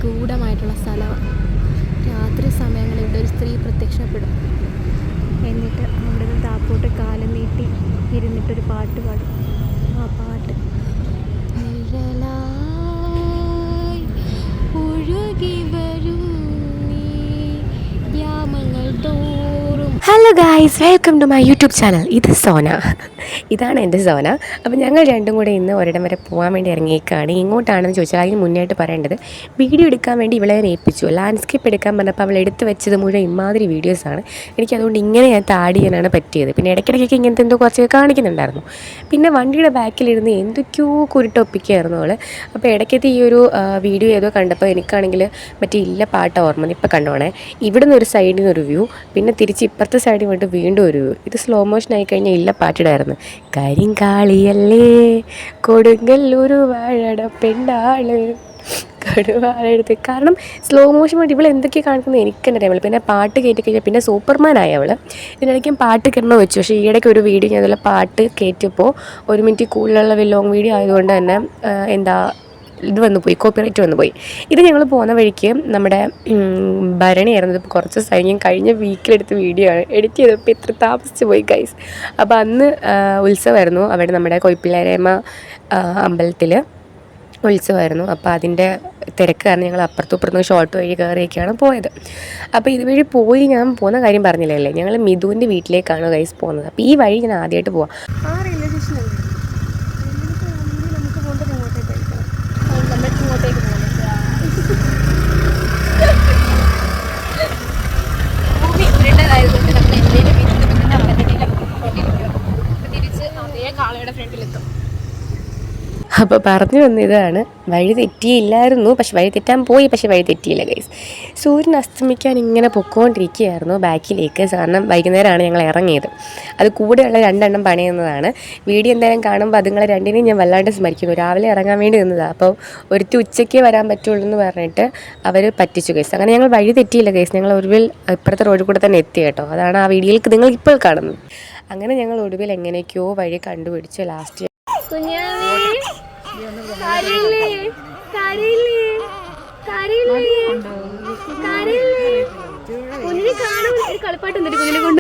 നിഗൂഢമായിട്ടുള്ള സ്ഥലമാണ്. രാത്രി സമയങ്ങളിൽ ഇവിടെ ഒരു സ്ത്രീ പ്രത്യക്ഷപ്പെടും. എന്നിട്ട് അവിടെ നിന്ന് താപ്പോട്ട് കാലം നീട്ടി ഇരുന്നിട്ടൊരു പാട്ട് പാടും. ആ പാട്ട് ഒഴുകി വരും നീ യാമങ്ങൾ തോറും. Hello guys, welcome to my YouTube channel. ഇത് സോന, ഇതാണ് എൻ്റെ സോന. അപ്പോൾ ഞങ്ങൾ രണ്ടും കൂടെ ഇന്ന് ഒരിടം വരെ പോകാൻ വേണ്ടി ഇറങ്ങിയേക്കാണ്. എങ്ങോട്ടാണെന്ന് ചോദിച്ചാൽ അതിന് മുന്നേയായിട്ട് പറയേണ്ടത്, വീഡിയോ എടുക്കാൻ വേണ്ടി ഇവളെ ഏൽപ്പിച്ചു. ലാൻഡ്സ്കേപ്പ് എടുക്കാൻ പറഞ്ഞപ്പോൾ അവൾ എടുത്ത് വെച്ചത് മുഴുവൻ ഇമാതിരി വീഡിയോസാണ്. എനിക്കതുകൊണ്ട് ഇങ്ങനെ ഞാൻ ആഡ് ചെയ്യാനാണ് പറ്റിയത്. പിന്നെ ഇടയ്ക്കിടയ്ക്ക് ഇങ്ങനത്തെ എന്തോ കുറച്ചൊക്കെ കാണിക്കുന്നുണ്ടായിരുന്നു. പിന്നെ വണ്ടിയുടെ ബാക്കിലിരുന്ന് എന്തൊക്കെയോ കുരുട്ടൊപ്പിക്കുകയായിരുന്നു അവൾ. അപ്പോൾ ഇടയ്ക്കത്തെ ഈ ഒരു വീഡിയോ ഏതോ കണ്ടപ്പോൾ എനിക്കാണെങ്കിൽ മറ്റേ ഇല്ല പാട്ട് ഓർമ്മ. ഇപ്പോൾ കണ്ടോണേ, ഇവിടുന്ന് ഒരു സൈഡിൽ നിന്ന് ഒരു വ്യൂ, പിന്നെ തിരിച്ച് ഇപ്പുറത്തെ സൈഡിൽ പോയിട്ട് വീണ്ടും ഒരു വ്യൂ. ഇത് സ്ലോ മോഷൻ ആയി കഴിഞ്ഞാൽ ഇല്ല പാട്ടിടായിരുന്നു. കരിങ്കാളിയല്ലേ കൊടുങ്ങല്ലൂർ വാഴട പെണ്ണാള് കടുവാളെടുത്ത്. കാരണം സ്ലോ മോഷൻ വേണ്ടി ഇവൾ എന്തൊക്കെയാണ് കാണിക്കുന്നത് എനിക്ക് തന്നെ അറിയാമല്ലോ. പിന്നെ പാട്ട് കയറ്റി കഴിഞ്ഞാൽ പിന്നെ സൂപ്പർമാനായി അവൾ. ഇതിനിടയ്ക്കും പാട്ട് കിടന്ന് വെച്ചു. പക്ഷേ ഈയിടയ്ക്ക് ഒരു വീഡിയോ ഞാൻ അതിൽ പാട്ട് കയറ്റിയപ്പോൾ 1 മിനിറ്റ് കൂടുതലുള്ള ലോങ് വീഡിയോ ആയതുകൊണ്ട് തന്നെ ഇത് വന്നു പോയി, കോപ്പിറൈറ്റ് വന്നു പോയി. ഇത് ഞങ്ങൾ പോകുന്ന വഴിക്ക് നമ്മുടെ ഭരണിയായിരുന്നു. ഇപ്പോൾ കുറച്ച് ദിവസമായി കഴിഞ്ഞ വീക്കിലെടുത്ത വീഡിയോ ആണ്. എഡിറ്റ് ചെയ്തപ്പോൾ ഇത്ര താമസിച്ച് പോയി ഗൈസ്. അപ്പോൾ അന്ന് ഉത്സവമായിരുന്നു അവിടെ നമ്മുടെ കൊയ്പ്പിള്ളേരേമ്മ അമ്പലത്തിൽ ഉത്സവമായിരുന്നു. അപ്പോൾ അതിൻ്റെ തിരക്ക് കാരണം ഞങ്ങൾ അപ്പുറത്തും ഇപ്പുറത്തും ഷോർട്ട് വഴി കയറിയൊക്കെയാണ് പോയത്. അപ്പോൾ ഇതുവഴി പോയി ഞാൻ പോകുന്ന കാര്യം പറഞ്ഞില്ലല്ലേ, ഞങ്ങൾ മിഥുവിൻ്റെ വീട്ടിലേക്കാണ് ഗൈസ് പോകുന്നത്. അപ്പോൾ ഈ വഴി ഞാൻ ആദ്യമായിട്ട് പോവാം. ആ റെയിൽവേ സ്റ്റേഷനല്ലേ നമുക്ക് പോകേണ്ടത് ഇങ്ങോട്ടേക്കായിരിക്കണം. നമ്മൾ ഇങ്ങോട്ടേക്ക് പോകുന്നത് തിരിച്ച് അതേ കാളയുടെ ഫ്രണ്ടിലെത്തും. അപ്പോൾ പറഞ്ഞു വന്നതാണ്, വഴി തെറ്റിയില്ലായിരുന്നു. പക്ഷെ വഴി തെറ്റാൻ പോയി, പക്ഷെ വഴി തെറ്റിയില്ല ഗൈസ്. സൂര്യൻ അസ്തമിക്കാൻ ഇങ്ങനെ പൊക്കോണ്ടിരിക്കുകയായിരുന്നു ബാക്കിലേക്ക്. കാരണം വൈകുന്നേരമാണ് ഞങ്ങൾ ഇറങ്ങിയത്. അത് കൂടെയുള്ള 2 എണ്ണം പണിയുന്നതാണ്. വീഡിയോ എന്തായാലും കാണുമ്പോൾ അതുങ്ങളെ രണ്ടിനെയും ഞാൻ വല്ലാണ്ട് സ്മരിക്കുന്നു. രാവിലെ ഇറങ്ങാൻ വേണ്ടി നിന്നതാണ്. അപ്പോൾ ഒരുത്തി ഉച്ചയ്ക്ക് വരാൻ പറ്റുള്ളൂ എന്ന് പറഞ്ഞിട്ട് അവർ പറ്റിച്ചു ഗൈസ്. അങ്ങനെ ഞങ്ങൾ വഴി തെറ്റിയില്ല ഗൈസ്. ഞങ്ങൾ ഒടുവിൽ ഇപ്പുറത്തെ റോഡിൽ കൂടെ തന്നെ എത്തി കേട്ടോ. അതാണ് ആ വീഡിയോയിൽ നിങ്ങൾ ഇപ്പോൾ കാണുന്നത്. അങ്ങനെ ഞങ്ങൾ ഒടുവിൽ എങ്ങനെയൊക്കെയോ വഴി കണ്ടുപിടിച്ച് ലാസ്റ്റ്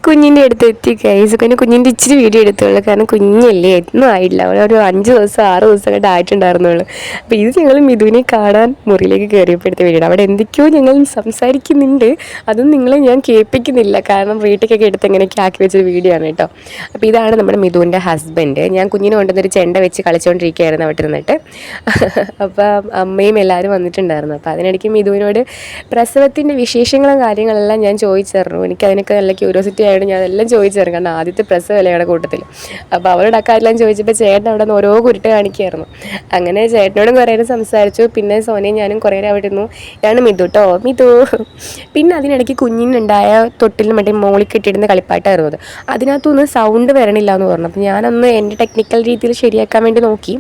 കുഞ്ഞിൻ്റെ അടുത്ത് എത്തി ഗൈസ്. കുഞ്ഞിൻ്റെ ഇച്ചിരി വീഡിയോ എടുത്തുള്ളൂ. കാരണം കുഞ്ഞല്ലേ, ഒന്നും ആയില്ല. ഒരു 5 ദിവസം 6 ദിവസം കണ്ട് ആയിട്ടുണ്ടായിരുന്നുള്ളൂ. അപ്പോൾ ഇത് ഞങ്ങൾ മിഥുവിനെ കാണാൻ മുറിയിലേക്ക് കയറിയപ്പെടുത്ത വീഡിയോ. അവിടെ എന്തൊക്കെയോ ഞങ്ങൾ സംസാരിക്കുന്നുണ്ട്. അതൊന്നും നിങ്ങളെ ഞാൻ കേൾപ്പിക്കുന്നില്ല, കാരണം വീട്ടിലേക്കൊക്കെ എടുത്ത് എങ്ങനെയൊക്കെ ആക്കി വെച്ചൊരു വീഡിയോ ആണ് കേട്ടോ. അപ്പോൾ ഇതാണ് നമ്മുടെ മിഥുവിൻ്റെ ഹസ്ബൻഡ്. ഞാൻ കുഞ്ഞിനെ കൊണ്ടുവന്നൊരു ചെണ്ട വെച്ച് കളിച്ചുകൊണ്ടിരിക്കുകയായിരുന്നു അവിടെ ഇരുന്നിട്ട്. അപ്പം അമ്മയും എല്ലാവരും വന്നിട്ടുണ്ടായിരുന്നു. അപ്പോൾ അതിനിടയ്ക്ക് മിഥുവിനോട് പ്രസവത്തിൻ്റെ വിശേഷങ്ങളും കാര്യങ്ങളെല്ലാം ഞാൻ ചോദിച്ചറിഞ്ഞു. എനിക്കതിനൊക്കെ നല്ല ക്യൂരിയോസിറ്റി ആയിട്ട് ഞാൻ എല്ലാം ചോദിച്ചറിഞ്ഞു. കാരണം ആദ്യത്തെ പ്രസവമല്ലേ ഞങ്ങളുടെ കൂട്ടത്തിൽ. അപ്പോൾ അവരോട് അക്കാരെല്ലാം ചോദിച്ചപ്പോൾ ചേട്ടൻ അവിടെ നിന്ന് ഓരോ കുരുട്ട് കാണിക്കുമായിരുന്നു. അങ്ങനെ ചേട്ടനോടും കുറേ നേരം സംസാരിച്ചു. പിന്നെ സോനയും ഞാനും കുറേ നേരം അവിടെ ഇരുന്നു. ഇതാണ് മിഥു കേട്ടോ, മിഥു. പിന്നെ അതിനിടയ്ക്ക് കുഞ്ഞിനുണ്ടായ തൊട്ടിൽ മറ്റേ മോളിൽ കെട്ടിയിടുന്ന കളിപ്പാട്ടായിരുന്നു അത്. അതിനകത്തൊന്നും സൗണ്ട് വരണില്ല എന്ന് പറഞ്ഞു. അപ്പോൾ ഞാനൊന്ന് എൻ്റെ ടെക്നിക്കൽ രീതിയിൽ ശരിയാക്കാൻ വേണ്ടി നോക്കി.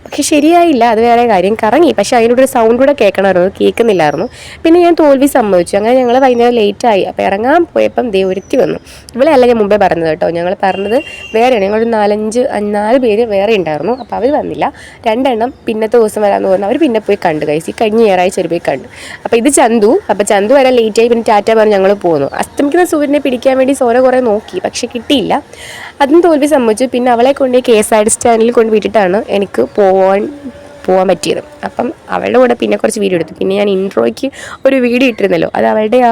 പക്ഷെ ശരിയായില്ല, അത് വേറെ കാര്യം. കറങ്ങി, പക്ഷേ അതിനോട് ഒരു സൗണ്ട് കൂടെ കേൾക്കണമായിരുന്നു, കേൾക്കുന്നില്ലായിരുന്നു. പിന്നെ ഞാൻ തോൽവി സമ്മതിച്ചു. അങ്ങനെ ഞങ്ങൾ വൈകുന്നേരം ലേറ്റായി. അപ്പോൾ ഇറങ്ങാൻ പോയപ്പം ഒരുത്തി വന്നു. ഇവിടെ അല്ല ഞാൻ മുമ്പേ പറഞ്ഞത് കേട്ടോ. ഞങ്ങൾ പറഞ്ഞത് വേറെയാണ്. ഞങ്ങളൊരു 4 പേര് വേറെ ഉണ്ടായിരുന്നു. അപ്പോൾ അവർ വന്നില്ല. 2 എണ്ണം പിന്നത്തെ ദിവസം വരാമെന്ന് പറഞ്ഞു. അവർ പിന്നെ പോയി കണ്ടു ഗൈസ്. ഈ കഴിഞ്ഞ ഞായറാഴ്ച പോയി കണ്ടു. അപ്പോൾ ഇത് ചന്തു. അപ്പോൾ ചന്തു വരാൻ ലേറ്റായി. പിന്നെ ടാറ്റ പറഞ്ഞ് ഞങ്ങൾ പോന്നു. അസ്തമിക്കുന്ന സൂര്യനെ പിടിക്കാൻ വേണ്ടി സോന കുറേ നോക്കി, പക്ഷെ കിട്ടിയില്ല. അതും തോൽവി സമ്മതിച്ചു. പിന്നെ അവളെ കൊണ്ട് KSRTC സ്റ്റാൻഡിൽ കൊണ്ട് വിട്ടിട്ടാണ് എനിക്ക് പോകാൻ പറ്റിയത്. അപ്പം അവളുടെ കൂടെ പിന്നെ കുറച്ച് വീഡിയോ എടുത്തു. പിന്നെ ഞാൻ ഇൻട്രോയ്ക്ക് ഒരു വീഡിയോ ഇട്ടിരുന്നല്ലോ, അത് അവളുടെ ആ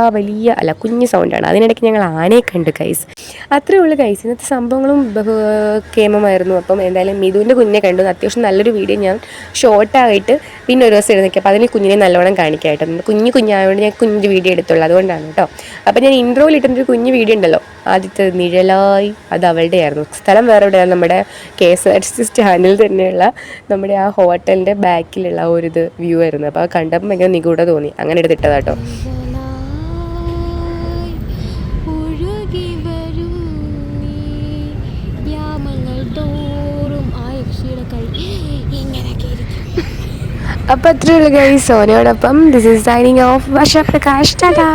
കുഞ്ഞ് സൗണ്ടാണ്. അതിനിടയ്ക്ക് ഞങ്ങൾ ആനയെ കണ്ടു ഗൈസ്. അത്രയേ ഉള്ളൂ ഗൈസ്. ഇന്നത്തെ സംഭവങ്ങളും കേമമായിരുന്നു. അപ്പം എന്തായാലും മിഥുവിൻ്റെ കുഞ്ഞിനെ കണ്ടു. അത്യാവശ്യം നല്ലൊരു വീഡിയോ ഞാൻ ഷോർട്ടായിട്ട് പിന്നെ ഒരു ദിവസം എടുത്ത്. അപ്പോൾ അതിന് കുഞ്ഞിനെ നല്ലോണം കാണിക്കാമായിട്ട് കുഞ്ഞായതുകൊണ്ട് ഞാൻ കുഞ്ഞിൻ്റെ വീഡിയോ എടുത്തുള്ളൂ, അതുകൊണ്ടാണ് കേട്ടോ. അപ്പോൾ ഞാൻ ഇൻട്രോയിൽ ഇട്ടുന്നൊരു കുഞ്ഞ് വീഡിയോ ഉണ്ടല്ലോ, ആദ്യത്തെ നിഴലായി, അത് അവളുടെ ആയിരുന്നു. സ്ഥലം വേറെ എവിടെയാണ്, നമ്മുടെ KSRTC സ്റ്റാൻഡിൽ തന്നെയുള്ള നമ്മുടെ ആ ഹോട്ടലിൻ്റെ ബാക്കിലുള്ള ഒരിത് വ്യൂ ആയിരുന്നു. അപ്പോൾ കണ്ടപ്പോൾ ഭയങ്കര നിഗൂഢ തോന്നി. അങ്ങനെ എടുത്തിട്ടതാട്ടോ. അപ്പോൾ അത്രയേ ഉള്ളൂ ഗൈസ്. സോനയോടൊപ്പം this is signing off Varsha Prakash. Tata.